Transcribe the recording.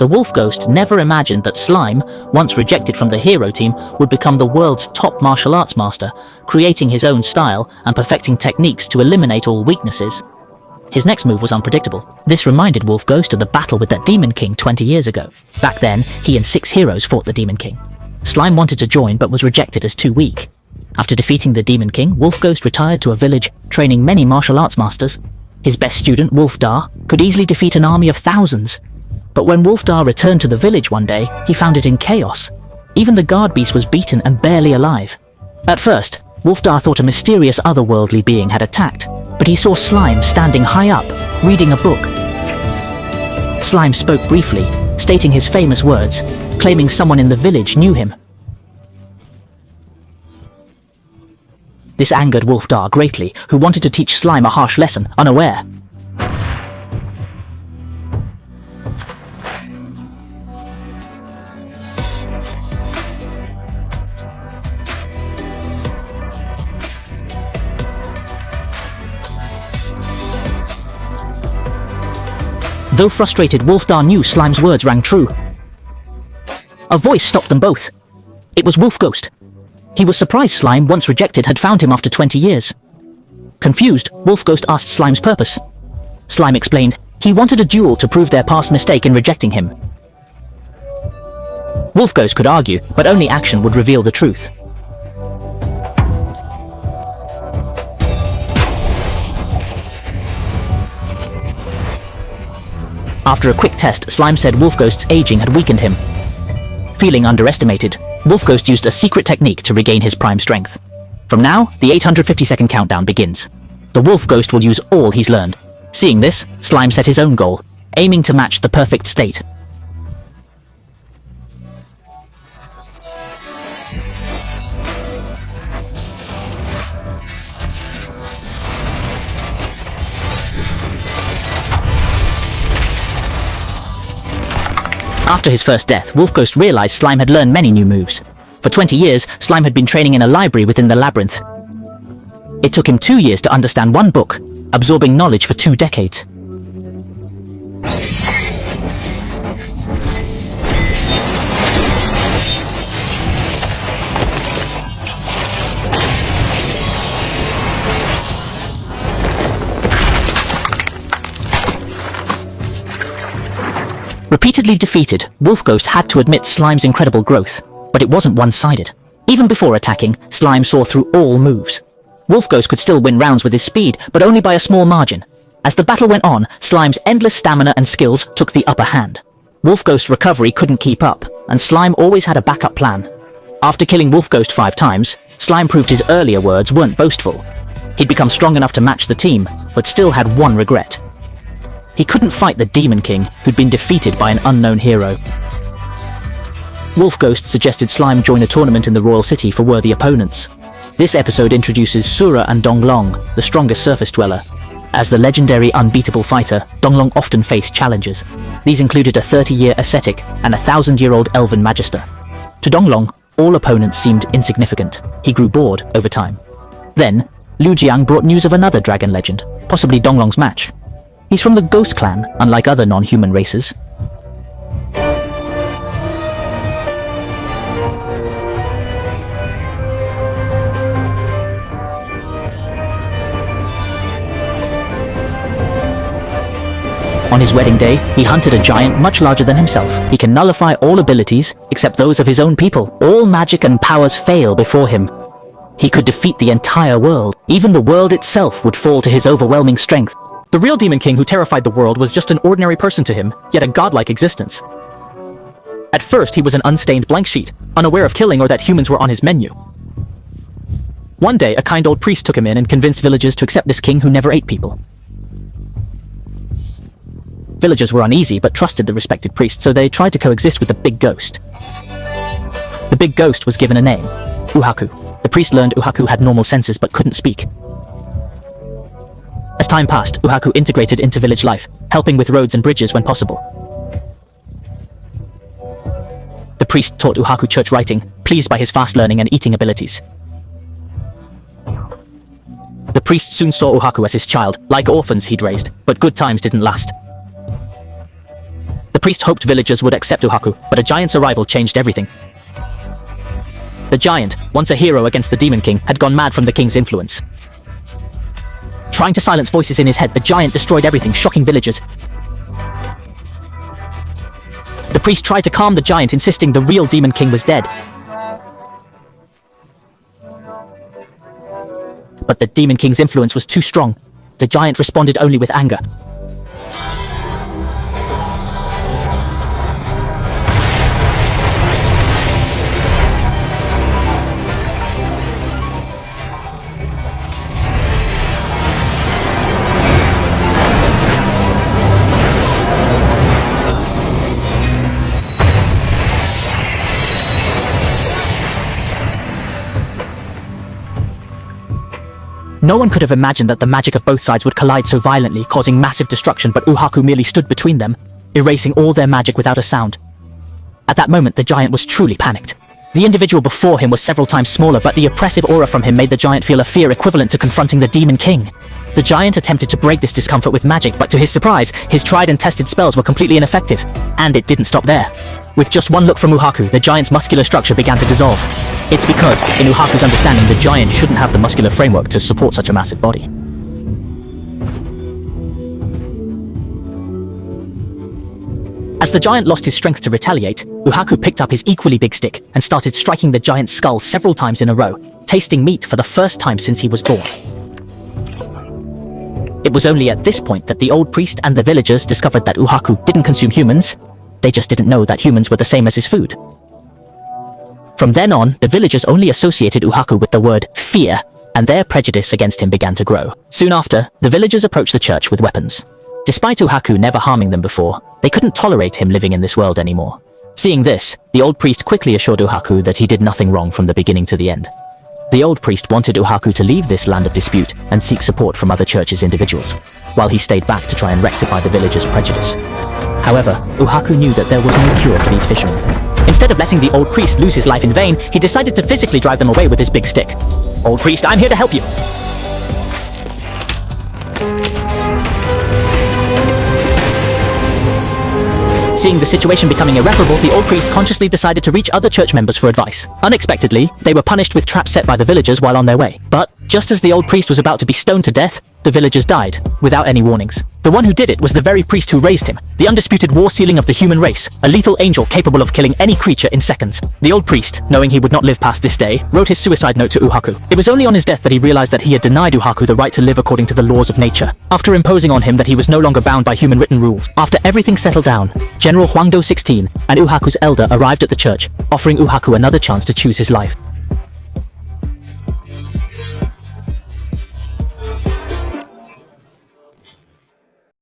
The wolf ghost never imagined that Slime, once rejected from the hero team, would become the world's top martial arts master, creating his own style and perfecting techniques to eliminate all weaknesses. His next move was unpredictable. This reminded Wolf Ghost of the battle with that Demon King 20 years ago. Back then, he and 6 heroes fought the Demon King. Slime wanted to join but was rejected as too weak. After defeating the Demon King, Wolf Ghost retired to a village, training many martial arts masters. His best student, Wolfdar, could easily defeat an army of thousands. But when Wolfdar returned to the village one day, he found it in chaos. Even the guard beast was beaten and barely alive. At first, Wolfdar thought a mysterious otherworldly being had attacked, but he saw Slime standing high up, reading a book. Slime spoke briefly, stating his famous words, claiming someone in the village knew him. This angered Wolfdar greatly, who wanted to teach Slime a harsh lesson, unaware. Though frustrated, Wolfdar knew Slime's words rang true. A voice stopped them both. It was Wolf Ghost. He was surprised Slime, once rejected, had found him after 20 years. Confused, Wolf Ghost asked Slime's purpose. Slime explained he wanted a duel to prove their past mistake in rejecting him. Wolf Ghost could argue, but only action would reveal the truth. After a quick test, Slime said Wolf Ghost's aging had weakened him. Feeling underestimated, Wolf Ghost used a secret technique to regain his prime strength. From now, the 850-second countdown begins. The Wolf Ghost will use all he's learned. Seeing this, Slime set his own goal, aiming to match the perfect state. After his first death, Wolf Ghost realized Slime had learned many new moves. For 20 years, Slime had been training in a library within the labyrinth. It took him 2 years to understand one book, absorbing knowledge for 2 decades. Repeatedly defeated, Wolf Ghost had to admit Slime's incredible growth, but it wasn't one-sided. Even before attacking, Slime saw through all moves. Wolf Ghost could still win rounds with his speed, but only by a small margin. As the battle went on, Slime's endless stamina and skills took the upper hand. Wolf Ghost's recovery couldn't keep up, and Slime always had a backup plan. After killing Wolf Ghost 5 times, Slime proved his earlier words weren't boastful. He'd become strong enough to match the team, but still had one regret. He couldn't fight the Demon King, who'd been defeated by an unknown hero. Wolf Ghost suggested Slime join a tournament in the Royal City for worthy opponents. This episode introduces Sura and Donglong, the strongest surface dweller. As the legendary unbeatable fighter, Donglong often faced challenges. These included a 30-year ascetic and a 1,000-year-old elven magister. To Donglong, all opponents seemed insignificant. He grew bored over time. Then, Liu Jiang brought news of another dragon legend, possibly Donglong's match. He's from the Ghost Clan, unlike other non-human races. On his wedding day, he hunted a giant much larger than himself. He can nullify all abilities, except those of his own people. All magic and powers fail before him. He could defeat the entire world. Even the world itself would fall to his overwhelming strength. The real Demon King who terrified the world was just an ordinary person to him, yet a godlike existence. At first, he was an unstained blank sheet, unaware of killing or that humans were on his menu. One day, a kind old priest took him in and convinced villagers to accept this king who never ate people. Villagers were uneasy but trusted the respected priest, so they tried to coexist with the big ghost. The big ghost was given a name, Uhaku. The priest learned Uhaku had normal senses but couldn't speak. As time passed, Uhaku integrated into village life, helping with roads and bridges when possible. The priest taught Uhaku church writing, pleased by his fast learning and eating abilities. The priest soon saw Uhaku as his child, like orphans he'd raised, but good times didn't last. The The priest hoped villagers would accept Uhaku, but a giant's arrival changed everything. The giant, once a hero against the Demon King, had gone mad from the king's influence. Trying to silence voices in his head, the giant destroyed everything, shocking villagers. The priest tried to calm the giant, insisting the real Demon King was dead. But the Demon King's influence was too strong. The giant responded only with anger. No one could have imagined that the magic of both sides would collide so violently, causing massive destruction, but Uhaku merely stood between them, erasing all their magic without a sound. At that moment, the giant was truly panicked. The individual before him was several times smaller, but the oppressive aura from him made the giant feel a fear equivalent to confronting the Demon King. The giant attempted to break this discomfort with magic, but to his surprise, his tried and tested spells were completely ineffective. And it didn't stop there. With just one look from Uhaku, the giant's muscular structure began to dissolve. It's because, in Uhaku's understanding, the giant shouldn't have the muscular framework to support such a massive body. As the giant lost his strength to retaliate, Uhaku picked up his equally big stick and started striking the giant's skull several times in a row, tasting meat for the first time since he was born. It was only at this point that the old priest and the villagers discovered that Uhaku didn't consume humans. They just didn't know that humans were the same as his food. From then on, the villagers only associated Uhaku with the word fear, and their prejudice against him began to grow. Soon after, the villagers approached the church with weapons. Despite Uhaku never harming them before, they couldn't tolerate him living in this world anymore. Seeing this, the old priest quickly assured Uhaku that he did nothing wrong from the beginning to the end. The old priest wanted Uhaku to leave this land of dispute and seek support from other church's individuals, while he stayed back to try and rectify the villagers' prejudice. However, Uhaku knew that there was no cure for these fishermen. Instead of letting the old priest lose his life in vain, he decided to physically drive them away with his big stick. "Old priest, I'm here to help you." Seeing the situation becoming irreparable, the old priest consciously decided to reach other church members for advice. Unexpectedly, they were punished with traps set by the villagers while on their way. But, just as the old priest was about to be stoned to death, the villagers died, without any warnings. The one who did it was the very priest who raised him, the undisputed war ceiling of the human race, a lethal angel capable of killing any creature in seconds. The old priest, knowing he would not live past this day, wrote his suicide note to Uhaku. It was only on his death that he realized that he had denied Uhaku the right to live according to the laws of nature, after imposing on him that he was no longer bound by human written rules. After everything settled down, General Huangdo 16 and Uhaku's elder arrived at the church, offering Uhaku another chance to choose his life.